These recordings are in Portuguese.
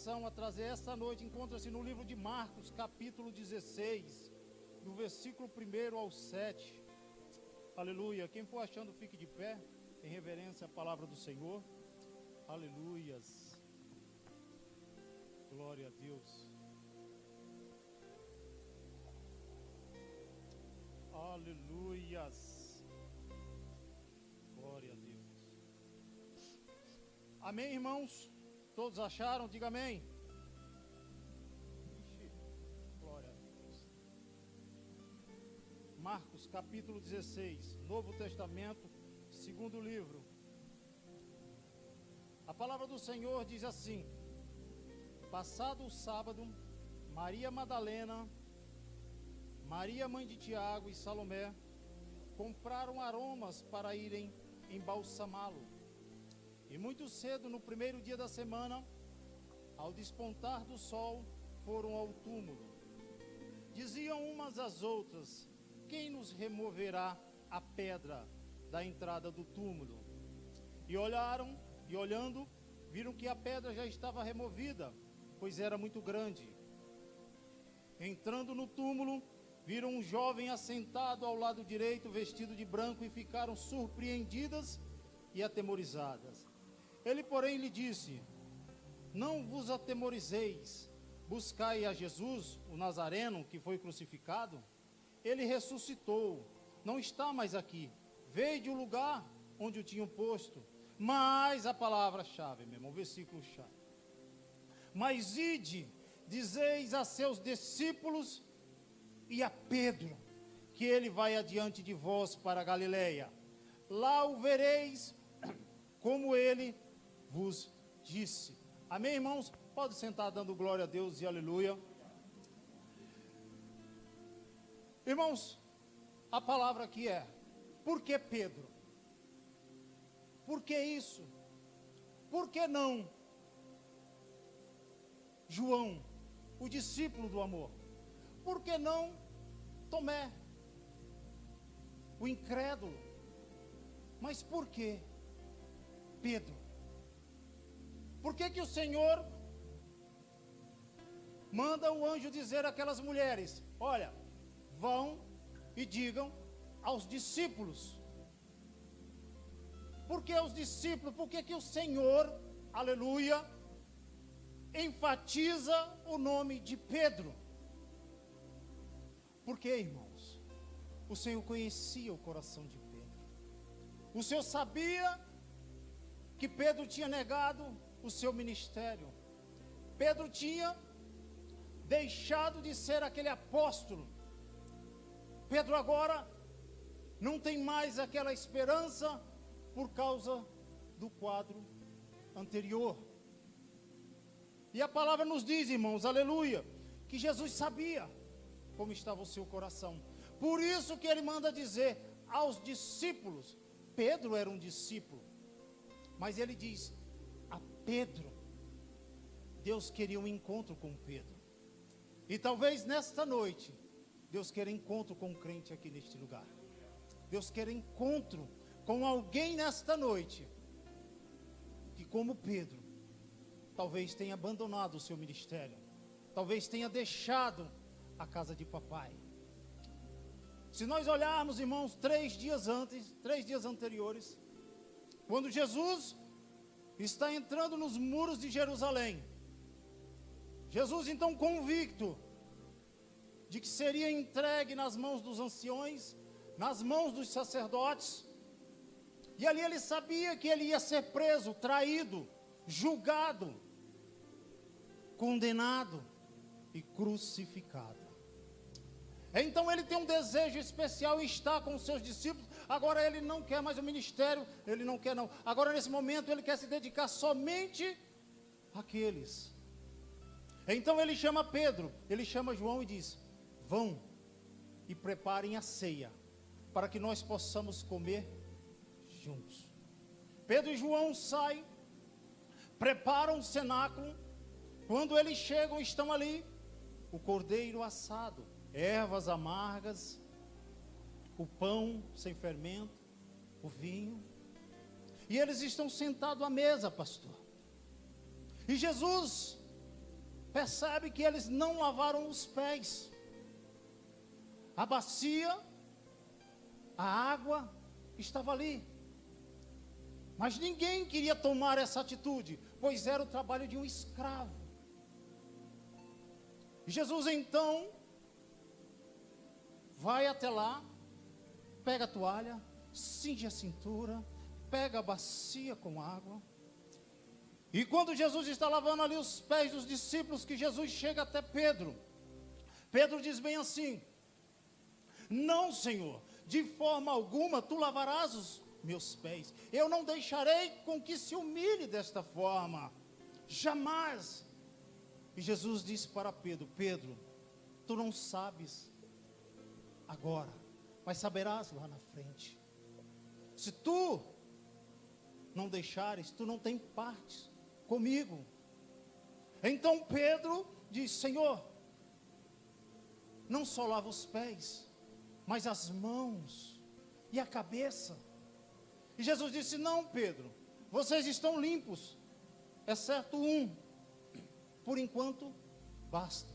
pregação a trazer esta noite encontra-se no livro de Marcos, capítulo 16, do versículo 1 ao 7. Aleluia. Quem for achando, fique de pé, em reverência à palavra do Senhor. Aleluias. Glória a Deus. Aleluias. Glória a Deus. Amém, irmãos? Todos acharam? Diga amém. Ixi, glória a Deus. Marcos, capítulo 16, Novo Testamento, segundo livro. A palavra do Senhor diz assim: passado o sábado, Maria Madalena, Maria mãe de Tiago e Salomé compraram aromas para irem embalsamá-lo. E muito cedo, no primeiro dia da semana, ao despontar do sol, foram ao túmulo. Diziam umas às outras: quem nos removerá a pedra da entrada do túmulo? E olhando, viram que a pedra já estava removida, pois era muito grande. Entrando no túmulo, viram um jovem assentado ao lado direito, vestido de branco, e ficaram surpreendidas e atemorizadas. Ele, porém, lhe disse: não vos atemorizeis, buscai a Jesus, o Nazareno, que foi crucificado. Ele ressuscitou, não está mais aqui, veio do lugar onde o tinham posto. Mas a palavra-chave, meu irmão, o versículo-chave: mas ide, dizeis a seus discípulos e a Pedro, que ele vai adiante de vós para a Galileia. Lá o vereis, como ele vos disse. Amém, irmãos? Pode sentar dando glória a Deus e aleluia. Irmãos, a palavra aqui é: por que Pedro? Por que isso? Por que não João, o discípulo do amor? Por que não Tomé, o incrédulo? Mas por que Pedro? Por que o Senhor manda o anjo dizer àquelas mulheres: olha, vão e digam aos discípulos? Por que aos discípulos? Por que o Senhor, aleluia, enfatiza o nome de Pedro? Porque, irmãos, o Senhor conhecia o coração de Pedro. O Senhor sabia que Pedro tinha negado o seu ministério. Pedro tinha deixado de ser aquele apóstolo. Pedro agora não tem mais aquela esperança por causa do quadro anterior. E a palavra nos diz, irmãos, aleluia, que Jesus sabia como estava o seu coração. Por isso que ele manda dizer aos discípulos. Pedro era um discípulo, mas ele diz a Pedro. Deus queria um encontro com Pedro. E talvez nesta noite Deus queira encontro com um crente aqui neste lugar. Deus queira encontro com alguém nesta noite que, como Pedro, talvez tenha abandonado o seu ministério, talvez tenha deixado a casa de papai. Se nós olharmos, irmãos, 3 dias anteriores, quando Jesus está entrando nos muros de Jerusalém, Jesus, então, convicto de que seria entregue nas mãos dos anciões, nas mãos dos sacerdotes, e ali ele sabia que ele ia ser preso, traído, julgado, condenado e crucificado. Então ele tem um desejo especial em estar com os seus discípulos. Agora ele não quer mais o ministério, ele não quer não. Agora nesse momento ele quer se dedicar somente àqueles. Então ele chama Pedro, ele chama João e diz: vão e preparem a ceia, para que nós possamos comer juntos. Pedro e João saem, preparam o cenáculo. Quando eles chegam, estão ali o cordeiro assado, ervas amargas, o pão sem fermento, o vinho. E eles estão sentados à mesa, pastor. E Jesus percebe que eles não lavaram os pés. A bacia, a água estava ali. Mas ninguém queria tomar essa atitude, pois era o trabalho de um escravo. E Jesus então vai até lá, pega a toalha, cinge a cintura, pega a bacia com água. E quando Jesus está lavando ali os pés dos discípulos, que Jesus chega até Pedro. Pedro diz bem assim: não, Senhor, de forma alguma tu lavarás os meus pés. Eu não deixarei com que se humilhe desta forma. Jamais. E Jesus disse para Pedro: Pedro, tu não sabes agora, mas saberás lá na frente. Se tu não deixares, tu não tem parte comigo. Então Pedro diz: Senhor, não só lava os pés, mas as mãos e a cabeça. E Jesus disse: não, Pedro, vocês estão limpos, exceto um. Por enquanto, basta.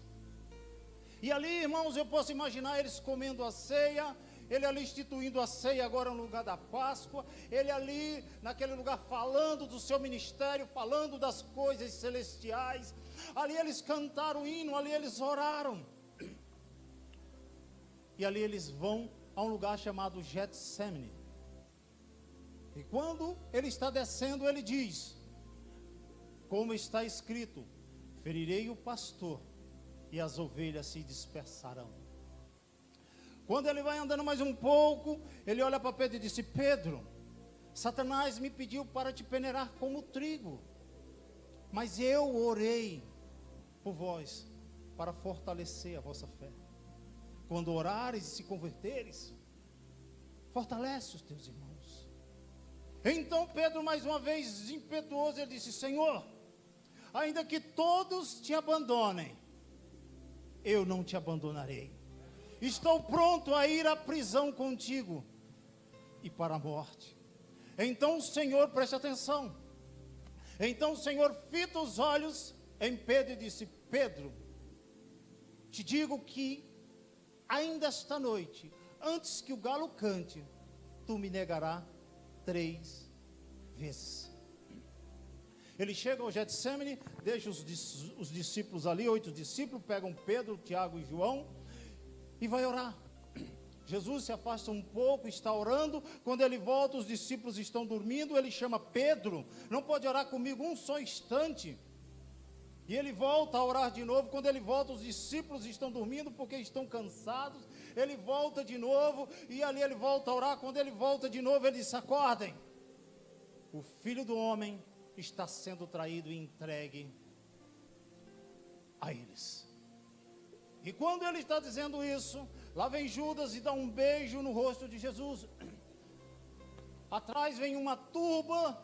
E ali, irmãos, eu posso imaginar eles comendo a ceia, ele ali instituindo a ceia agora no lugar da Páscoa, ele ali naquele lugar falando do seu ministério, falando das coisas celestiais. Ali eles cantaram o hino, ali eles oraram. E ali eles vão a um lugar chamado Getsemane. E quando ele está descendo, ele diz, como está escrito: ferirei o pastor e as ovelhas se dispersarão. Quando ele vai andando mais um pouco, ele olha para Pedro e disse: Pedro, Satanás me pediu para te peneirar como trigo, mas eu orei por vós para fortalecer a vossa fé. Quando orares e se converteres, fortalece os teus irmãos. Então Pedro, mais uma vez impetuoso, ele disse: Senhor, ainda que todos te abandonem, eu não te abandonarei. Estou pronto a ir à prisão contigo e para a morte. Então o Senhor, preste atenção, então o Senhor fita os olhos em Pedro e disse: Pedro, te digo que ainda esta noite, antes que o galo cante, tu me negarás 3 vezes. Ele chega ao Getsemane, deixa os discípulos ali, 8 discípulos, pegam Pedro, Tiago e João e vai orar. Jesus se afasta um pouco, está orando. Quando ele volta, os discípulos estão dormindo. Ele chama Pedro: não pode orar comigo um só instante? E ele volta a orar de novo. Quando ele volta, os discípulos estão dormindo porque estão cansados. Ele volta de novo e ali ele volta a orar. Quando ele volta de novo, ele diz: acordem, o Filho do Homem está sendo traído e entregue a eles. E quando ele está dizendo isso, lá vem Judas e dá um beijo no rosto de Jesus. Atrás vem uma turba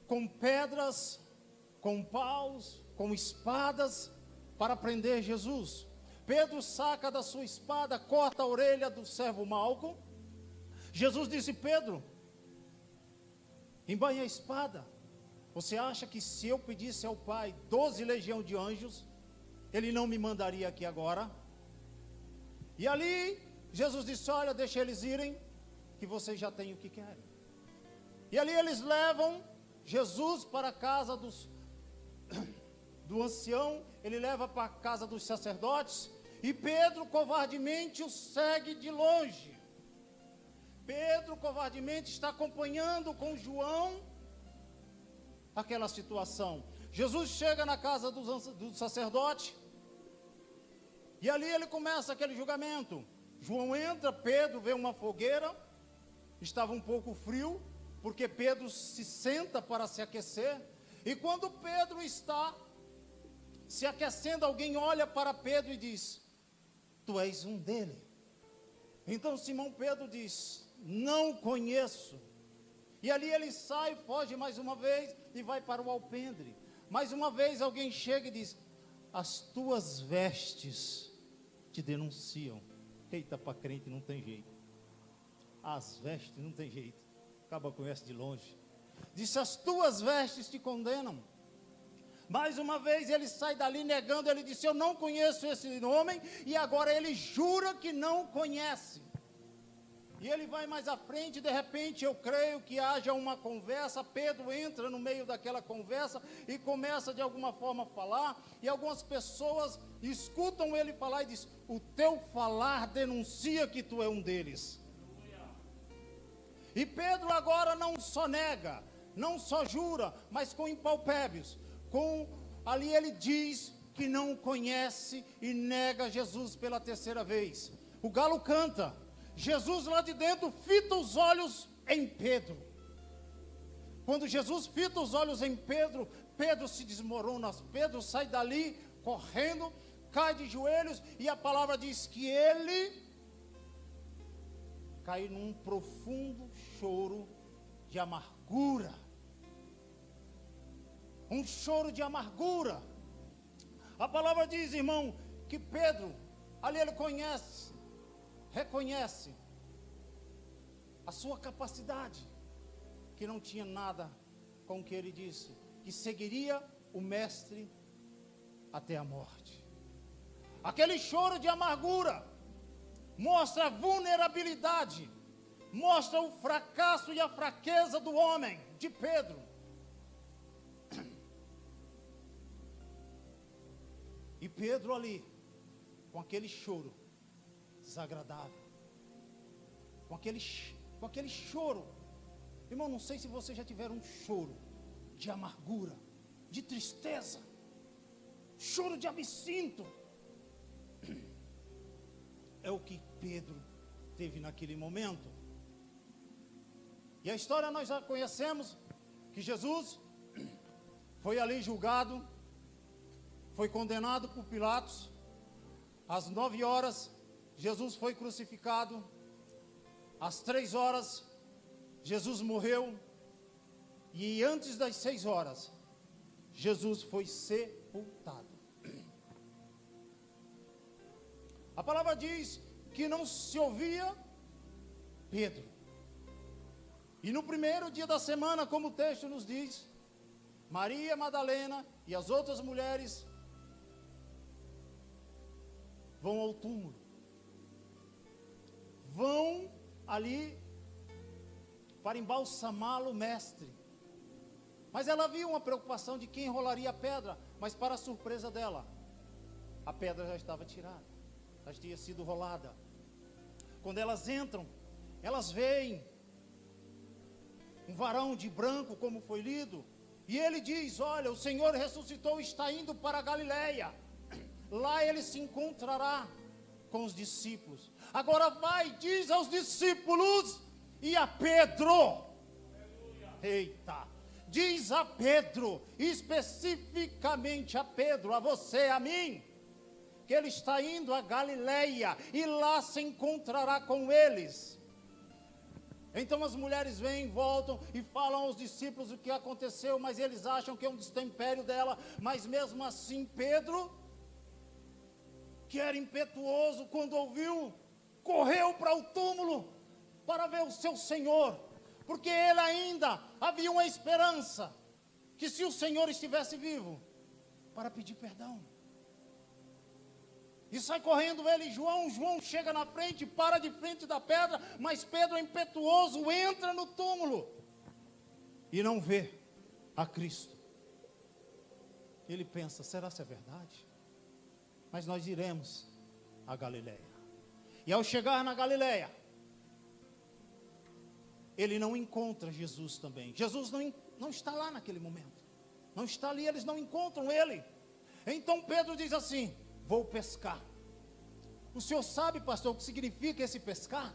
com pedras, com paus, com espadas para prender Jesus. Pedro saca da sua espada, corta a orelha do servo Malco. Jesus disse: Pedro, embainha a espada. Você acha que se eu pedisse ao Pai 12 legiões de anjos, Ele não me mandaria aqui agora? E ali, Jesus disse: olha, deixa eles irem, que vocês já têm o que querem. E ali eles levam Jesus para a casa do ancião, ele leva para a casa dos sacerdotes, e Pedro covardemente o segue de longe. Pedro covardemente está acompanhando com João aquela situação. Jesus chega na casa do sacerdote, e ali ele começa aquele julgamento. João entra, Pedro vê uma fogueira, estava um pouco frio, porque Pedro se senta para se aquecer, e quando Pedro está se aquecendo, alguém olha para Pedro e diz: tu és um dele. Então Simão Pedro diz: não conheço. E ali ele sai, foge mais uma vez e vai para o alpendre. Mais uma vez alguém chega e diz: as tuas vestes te denunciam. Eita, para crente não tem jeito. As vestes não tem jeito. Acaba com essa de longe. Disse: as tuas vestes te condenam. Mais uma vez ele sai dali negando, ele disse: eu não conheço esse homem, e agora ele jura que não conhece. E ele vai mais à frente, de repente eu creio que haja uma conversa, Pedro entra no meio daquela conversa e começa de alguma forma a falar, e algumas pessoas escutam ele falar e dizem: o teu falar denuncia que tu é um deles. E Pedro agora não só nega, não só jura, mas com impalpébios, ali ele diz que não conhece e nega Jesus pela terceira vez. O galo canta. Jesus lá de dentro fita os olhos em Pedro. Quando Jesus fita os olhos em Pedro, Pedro se desmorona, Pedro sai dali correndo, cai de joelhos, e a palavra diz que ele cai num profundo choro de amargura. Um choro de amargura. A palavra diz, irmão, que Pedro, ali ele reconhece a sua capacidade, que não tinha nada com o que ele disse, que seguiria o mestre até a morte. Aquele choro de amargura mostra a vulnerabilidade, mostra o fracasso e a fraqueza do homem, de Pedro. E Pedro ali, com aquele choro desagradável, com aquele choro, irmão, não sei se vocês já tiveram um choro de amargura, de tristeza, choro de absinto. É o que Pedro teve naquele momento. E a história nós já conhecemos, que Jesus foi ali julgado, foi condenado por Pilatos. Às 9 horas, Jesus foi crucificado. Às 3 horas, Jesus morreu. E antes das 6 horas, Jesus foi sepultado. A palavra diz que não se ouvia Pedro. E no primeiro dia da semana, como o texto nos diz, Maria Madalena e as outras mulheres vão ao túmulo. Vão ali para embalsamá-lo, mestre. Mas ela viu uma preocupação de quem enrolaria a pedra, mas para a surpresa dela, a pedra já estava tirada, já tinha sido rolada. Quando elas entram, elas veem um varão de branco, como foi lido, e ele diz: olha, o Senhor ressuscitou e está indo para a Galileia. Lá ele se encontrará com os discípulos. Agora vai, diz aos discípulos e a Pedro. Eita! Diz a Pedro, especificamente a Pedro, a você, a mim, que ele está indo a Galileia e lá se encontrará com eles. Então as mulheres vêm, voltam e falam aos discípulos o que aconteceu, mas eles acham que é um destempério dela. Mas mesmo assim Pedro, que era impetuoso, quando ouviu, correu para o túmulo para ver o seu Senhor, porque ele ainda havia uma esperança, que se o Senhor estivesse vivo, para pedir perdão. E sai correndo ele e João chega na frente, para de frente da pedra, mas Pedro, impetuoso, entra no túmulo e não vê a Cristo. Ele pensa: será que é verdade? Mas nós iremos a Galileia. E ao chegar na Galileia, ele não encontra Jesus também. Jesus não está lá naquele momento. Não está ali, eles não encontram ele. Então Pedro diz assim: vou pescar. O senhor sabe, pastor, o que significa esse pescar?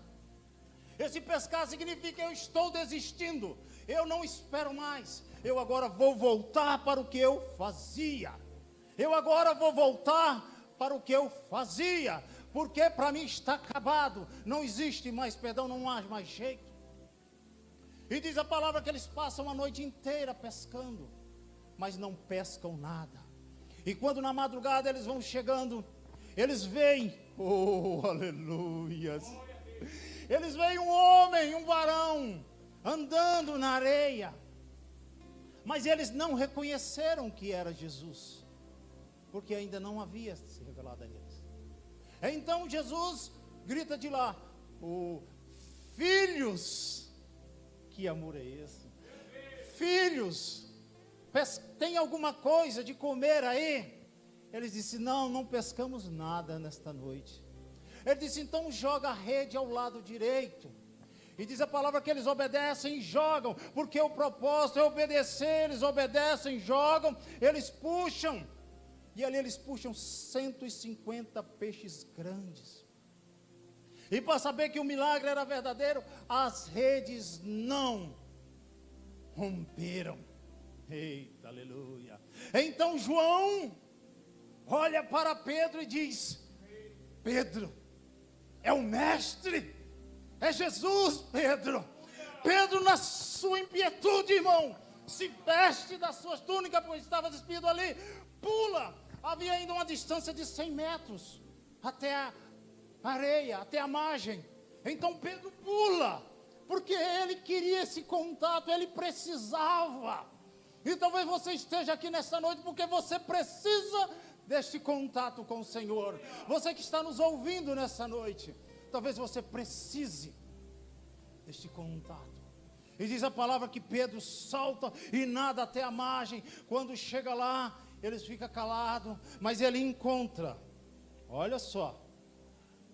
Esse pescar significa: eu estou desistindo, eu não espero mais, eu agora vou voltar para o que eu fazia. Eu agora vou voltar para o que eu fazia, porque para mim está acabado, não existe mais perdão, não há mais jeito. E diz a palavra que eles passam a noite inteira pescando, mas não pescam nada. E quando na madrugada eles vão chegando, eles veem, oh aleluias, eles veem um homem, um varão, andando na areia. Mas eles não reconheceram que era Jesus, porque ainda não havia se revelado a eles. Então Jesus grita de lá: filhos, que amor é esse? Filhos, tem alguma coisa de comer aí? Eles disseram: não pescamos nada nesta noite. Ele disse: então joga a rede ao lado direito. E diz a palavra que eles obedecem e jogam, porque o propósito é obedecer. Eles obedecem, jogam, eles puxam. E ali eles puxam 150 peixes grandes. E para saber que o milagre era verdadeiro, as redes não romperam. Eita, aleluia. Então João olha para Pedro e diz: Pedro, é o mestre, é Jesus, Pedro. Pedro, na sua impietude, irmão, se veste das suas túnicas, pois estava despido ali, pula. Havia ainda uma distância de 100 metros até a areia, até a margem. Então Pedro pula, porque ele queria esse contato, ele precisava. E talvez você esteja aqui nesta noite porque você precisa deste contato com o Senhor. Você que está nos ouvindo nessa noite, talvez você precise deste contato. E diz a palavra que Pedro salta e nada até a margem. Quando chega lá, eles ficam calados, mas ele encontra, olha só,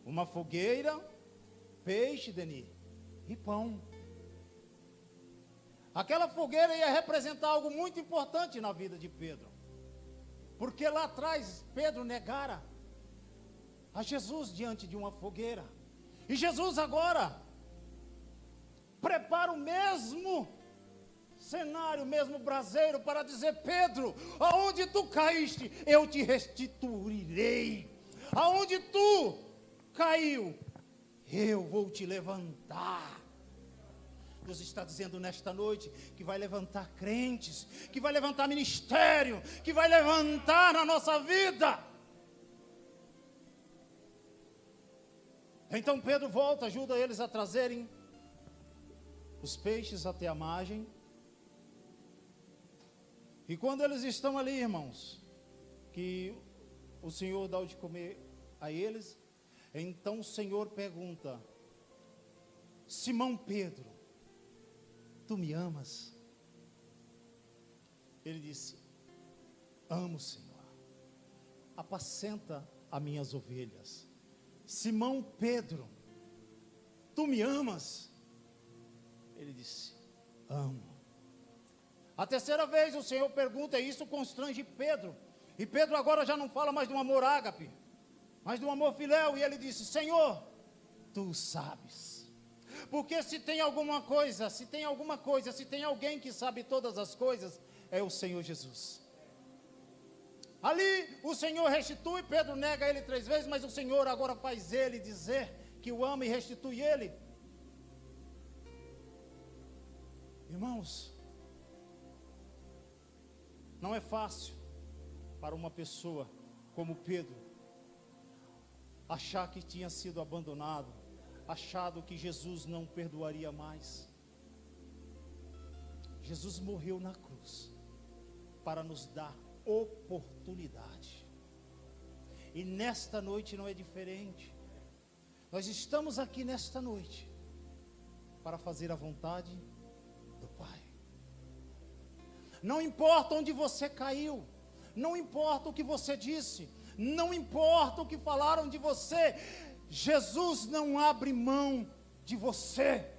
uma fogueira, peixe, Denis, e pão. Aquela fogueira ia representar algo muito importante na vida de Pedro, porque lá atrás Pedro negara a Jesus diante de uma fogueira, e Jesus agora prepara o mesmo cenário, o mesmo braseiro para dizer: Pedro, aonde tu caíste, eu te restituirei. Aonde tu caiu, eu vou te levantar. Deus está dizendo nesta noite que vai levantar crentes, que vai levantar ministério, que vai levantar na nossa vida. Então Pedro volta, ajuda eles a trazerem os peixes até a margem. E quando eles estão ali, irmãos, que o Senhor dá o de comer a eles, então o Senhor pergunta: Simão Pedro, tu me amas? Ele disse: amo, Senhor, apacenta as minhas ovelhas. Simão Pedro, tu me amas? Ele disse: amo. A terceira vez o Senhor pergunta, e isso constrange Pedro. E Pedro agora já não fala mais de um amor ágape, mas de um amor filéu. E ele disse: Senhor, tu sabes. Porque se tem alguma coisa, se tem alguém que sabe todas as coisas, é o Senhor Jesus. Ali o Senhor restitui, Pedro nega ele 3 vezes, mas o Senhor agora faz ele dizer que o ama e restitui ele. Irmãos, não é fácil para uma pessoa como Pedro achar que tinha sido abandonado, achado que Jesus não perdoaria mais. Jesus morreu na cruz para nos dar oportunidade. E nesta noite não é diferente. Nós estamos aqui nesta noite para fazer a vontade do Pai. Não importa onde você caiu, não importa o que você disse, não importa o que falaram de você, Jesus não abre mão de você.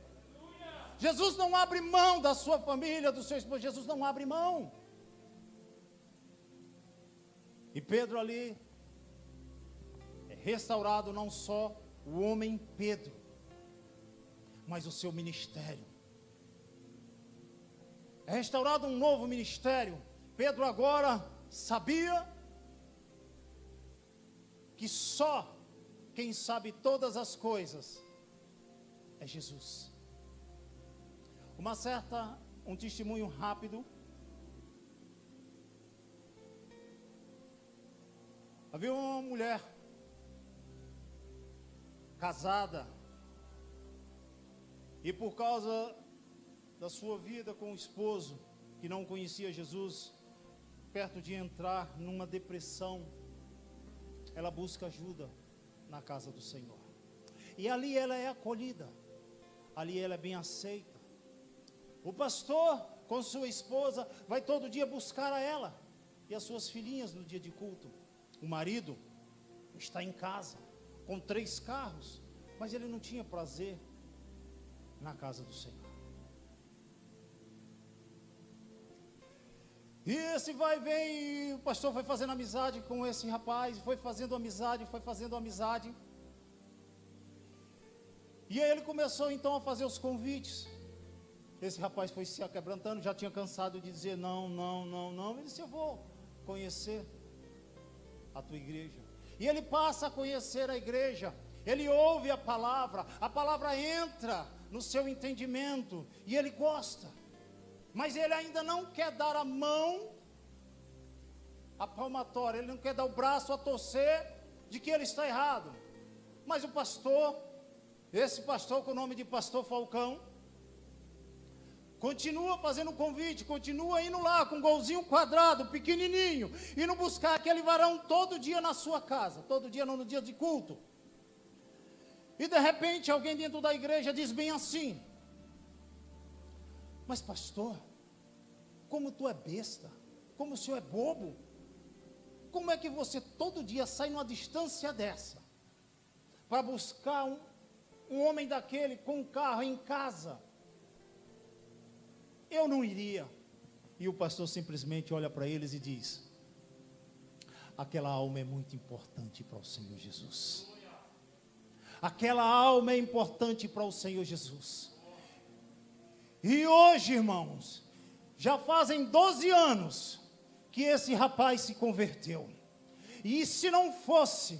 Jesus não abre mão da sua família, do seu esposo. Jesus não abre mão. E Pedro ali é restaurado, não só o homem Pedro, mas o seu ministério. É restaurado um novo ministério. Pedro agora sabia que só quem sabe todas as coisas é Jesus. Um testemunho rápido. Havia uma mulher casada, e por causa da sua vida com o esposo, que não conhecia Jesus, perto de entrar numa depressão, ela busca ajuda na casa do Senhor. E ali ela é acolhida, ali ela é bem aceita. O pastor, com sua esposa, vai todo dia buscar a ela e as suas filhinhas no dia de culto. O marido está em casa, com 3 carros, mas ele não tinha prazer na casa do Senhor. E esse vai e vem, e o pastor foi fazendo amizade com esse rapaz, foi fazendo amizade. E aí ele começou então a fazer os convites. Esse rapaz foi se aquebrantando, já tinha cansado de dizer não. Ele disse: eu vou conhecer a tua igreja. E ele passa a conhecer a igreja, ele ouve a palavra entra no seu entendimento, e ele gosta. Mas ele ainda não quer dar a mão, a palmatória, ele não quer dar o braço a torcer de que ele está errado. Mas o pastor, esse pastor com o nome de pastor Falcão, continua fazendo convite, continua indo lá com um golzinho quadrado, pequenininho, indo buscar aquele varão todo dia na sua casa, todo dia não, no dia de culto. E de repente alguém dentro da igreja diz bem assim: mas pastor, como tu é besta, como o senhor é bobo, como é que você todo dia sai numa distância dessa, para buscar um homem daquele com um carro em casa? Eu não iria. E o pastor simplesmente olha para eles e diz: aquela alma é muito importante para o Senhor Jesus. Aquela alma é importante para o Senhor Jesus. E hoje, irmãos, já fazem 12 anos que esse rapaz se converteu. E se não fosse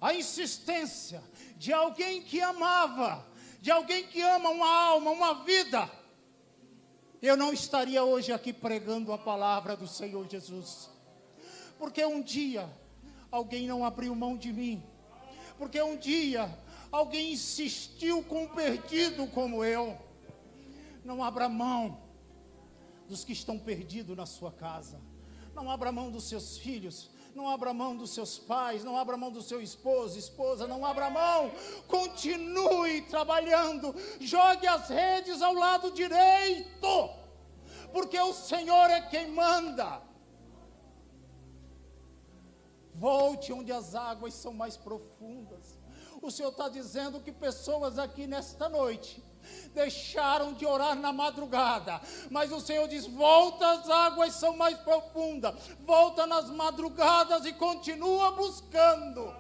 a insistência de alguém que amava, de alguém que ama uma alma, uma vida, eu não estaria hoje aqui pregando a palavra do Senhor Jesus. Porque um dia alguém não abriu mão de mim. Porque um dia alguém insistiu com um perdido como eu. Não abra mão dos que estão perdidos na sua casa. Não abra mão dos seus filhos. Não abra mão dos seus pais. Não abra mão do seu esposo, esposa. Não abra mão. Continue trabalhando. Jogue as redes ao lado direito. Porque o Senhor é quem manda. Volte onde as águas são mais profundas. O Senhor está dizendo que pessoas aqui nesta noite deixaram de orar na madrugada, mas o Senhor diz: volta, as águas são mais profundas, volta nas madrugadas e continua buscando,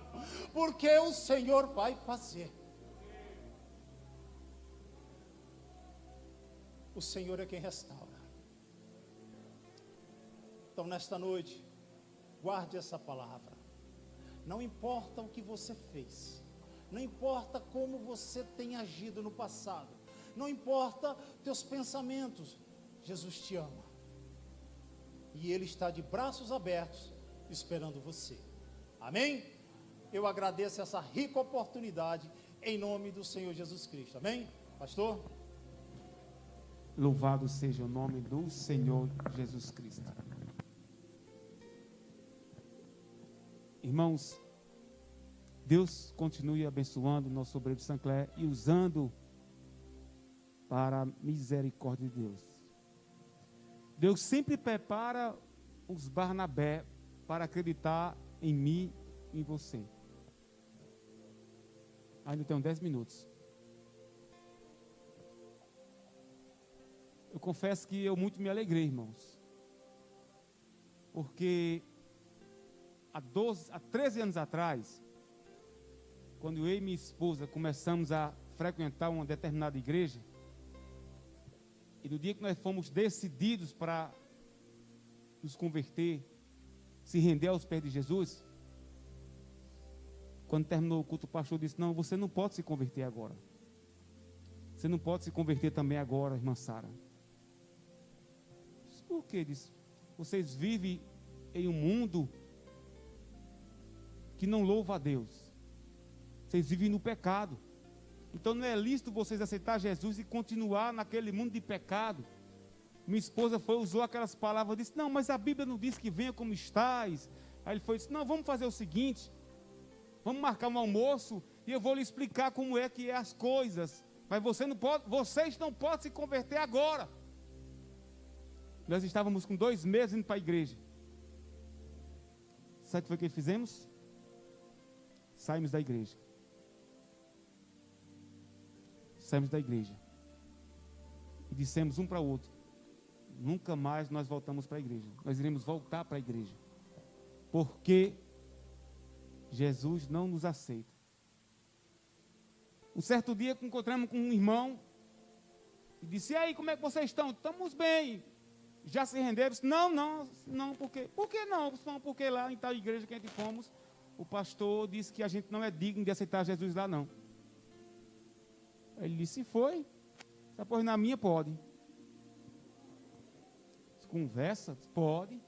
porque o Senhor vai fazer. O Senhor é quem restaura. Então nesta noite, guarde essa palavra. Não importa o que você fez, não importa como você tem agido no passado, não importa teus pensamentos, Jesus te ama. E Ele está de braços abertos, esperando você. Amém? Eu agradeço essa rica oportunidade, em nome do Senhor Jesus Cristo. Amém? Pastor? Louvado seja o nome do Senhor Jesus Cristo. Irmãos, Deus continue abençoando o nosso obreiro de Sancler e usando para a misericórdia de Deus. Deus sempre prepara os Barnabé para acreditar em mim e em você. Ainda tenho 10 minutos. Eu confesso que eu muito me alegrei, irmãos. Porque há 13 anos atrás, quando eu e minha esposa começamos a frequentar uma determinada igreja, e no dia que nós fomos decididos para nos converter, se render aos pés de Jesus, quando terminou o culto, o pastor disse: não, você não pode se converter agora. Você não pode se converter também agora, irmã Sara. Por quê? Disse: vocês vivem em um mundo que não louva a Deus. Vocês vivem no pecado. Então não é lícito vocês aceitar Jesus e continuar naquele mundo de pecado. Minha esposa usou aquelas palavras, disse, não, mas a Bíblia não diz que venha como estás. Aí ele foi e disse, não, vamos fazer o seguinte, vamos marcar um almoço e eu vou lhe explicar como é que é as coisas. Mas vocês não podem se converter agora. Nós estávamos com 2 meses indo para a igreja. Sabe o que foi que fizemos? Saímos da igreja. Saímos da igreja. E dissemos um para o outro, nunca mais nós voltamos para a igreja. Nós iremos voltar para a igreja. Porque Jesus não nos aceita. Um certo dia encontramos com um irmão e disse, e aí, como é que vocês estão? Estamos bem. Já se renderam? Não, por quê? Por que não? Porque lá em tal igreja que a gente fomos, o pastor disse que a gente não é digno de aceitar Jesus lá não. Ele disse, se foi, pois na minha pode. Conversa? Pode.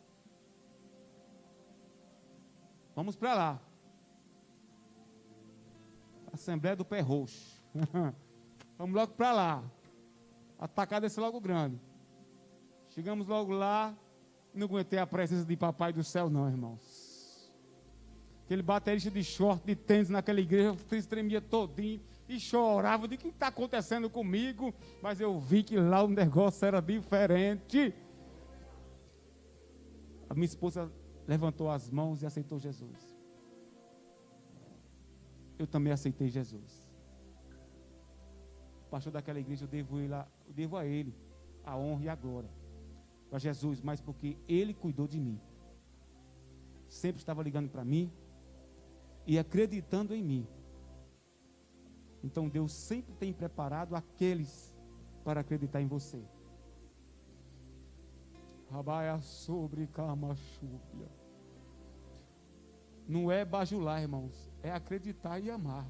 Vamos para lá. Assembleia do Pé Roxo. Vamos logo para lá. Atacar desse logo grande. Chegamos logo lá. Não aguentei a presença de Papai do Céu não, irmãos. Aquele baterista de short, de tênis naquela igreja, tremia todinho e chorava de o que está acontecendo comigo. Mas eu vi que lá o negócio era diferente. A minha esposa levantou as mãos e aceitou Jesus. Eu também aceitei Jesus. O pastor daquela igreja, eu devo a ele a honra e a glória. Para Jesus, mas porque ele cuidou de mim. Sempre estava ligando para mim e acreditando em mim. Então Deus sempre tem preparado aqueles para acreditar em você. Rabaia sobre camachúpia. Não é bajular, irmãos, é acreditar e amar.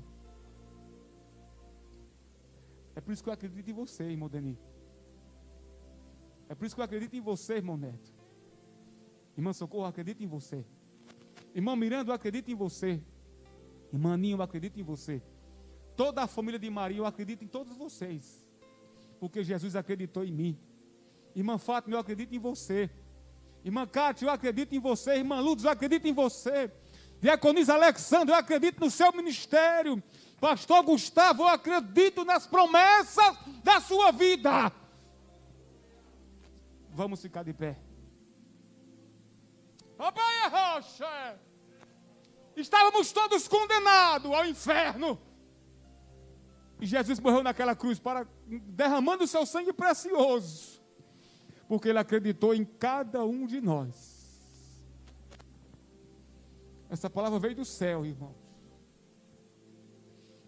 É por isso que eu acredito em você, irmão Deni. É por isso que eu acredito em você, irmão Neto. Irmã Socorro, eu acredito em você. Irmão Miranda, eu acredito em você. Irmã Ninho, eu acredito em você. Toda a família de Maria, eu acredito em todos vocês. Porque Jesus acreditou em mim. Irmã Fátima, eu acredito em você. Irmã Cátia, eu acredito em você. Irmã Lourdes, eu acredito em você. Diaconisa Alexandre, eu acredito no seu ministério. Pastor Gustavo, eu acredito nas promessas da sua vida. Vamos ficar de pé. Rocha. Estávamos todos condenados ao inferno. E Jesus morreu naquela cruz derramando o seu sangue precioso. Porque ele acreditou em cada um de nós. Essa palavra veio do céu, irmãos.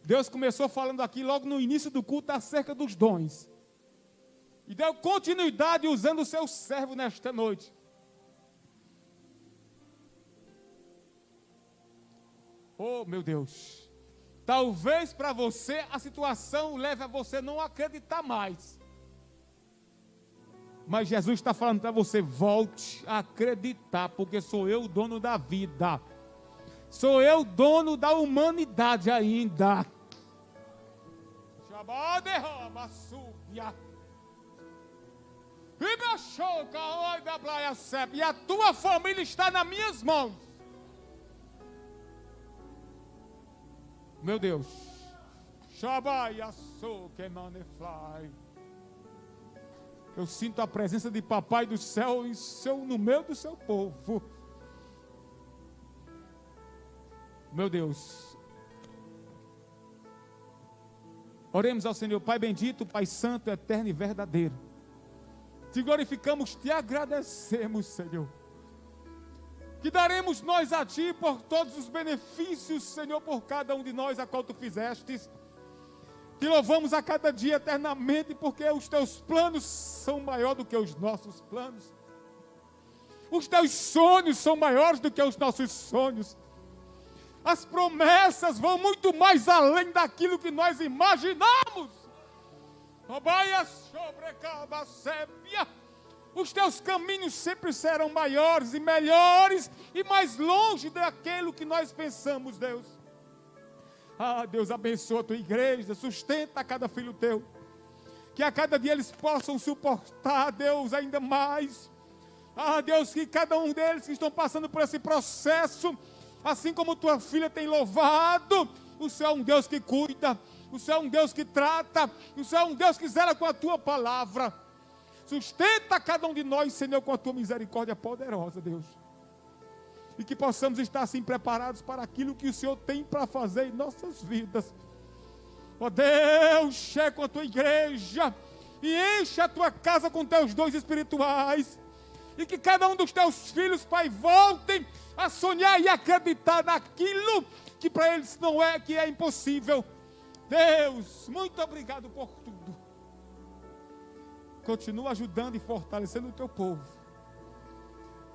Deus começou falando aqui logo no início do culto acerca dos dons. E deu continuidade usando o seu servo nesta noite. Oh, meu Deus. Talvez para você a situação leve a você não acreditar mais. Mas Jesus está falando para você, volte a acreditar, porque sou eu o dono da vida. Sou eu o dono da humanidade ainda. E a tua família está nas minhas mãos. Meu Deus. Eu sinto a presença de Papai do Céu no meio do seu povo. Meu Deus. Oremos ao Senhor. Pai bendito, Pai santo, eterno e verdadeiro. Te glorificamos, te agradecemos, Senhor. Que daremos nós a Ti por todos os benefícios, Senhor, por cada um de nós a qual Tu fizestes. Te louvamos a cada dia eternamente, porque os Teus planos são maiores do que os nossos planos. Os Teus sonhos são maiores do que os nossos sonhos. As promessas vão muito mais além daquilo que nós imaginamos. Os Teus caminhos sempre serão maiores e melhores e mais longe daquilo que nós pensamos, Deus. Ah, Deus, abençoa a Tua igreja, sustenta cada filho Teu. que a cada dia eles possam suportar, Deus, ainda mais. Ah, Deus, que cada um deles que estão passando por esse processo, assim como tua filha tem louvado, o Senhor é um Deus que cuida, o Senhor é um Deus que trata, o Senhor é um Deus que zela com a tua palavra. Sustenta cada um de nós, Senhor, com a tua misericórdia poderosa, Deus. E que possamos estar assim preparados para aquilo que o Senhor tem para fazer em nossas vidas. Ó Deus, chega com a tua igreja e enche a tua casa com teus dons espirituais. E que cada um dos teus filhos, Pai, voltem a sonhar e acreditar naquilo que para eles não é, que é impossível. Deus, muito obrigado por tudo. Continua ajudando e fortalecendo o teu povo.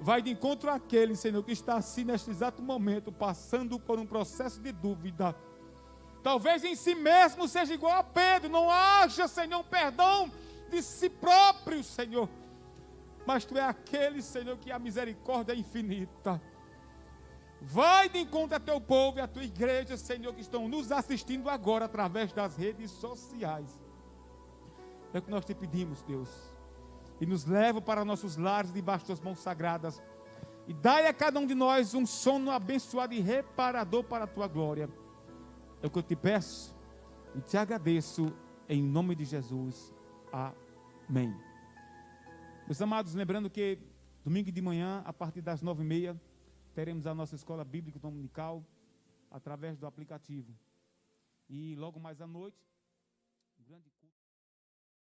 Vai de encontro àquele, Senhor, que está assim neste exato momento, passando por um processo de dúvida. Talvez em si mesmo seja igual a Pedro, não haja, Senhor, um perdão de si próprio, Senhor. Mas Tu é aquele, Senhor, que a misericórdia é infinita. Vai de encontro a Teu povo e a Tua igreja, Senhor, que estão nos assistindo agora através das redes sociais. É o que nós Te pedimos, Deus. E nos leva para nossos lares debaixo das mãos sagradas. E dai a cada um de nós um sono abençoado e reparador para a Tua glória. É o que eu Te peço e Te agradeço em nome de Jesus. Amém. Meus amados, lembrando que domingo de manhã, a partir das 9h30, teremos a nossa escola bíblica dominical através do aplicativo. E logo mais à noite, um grande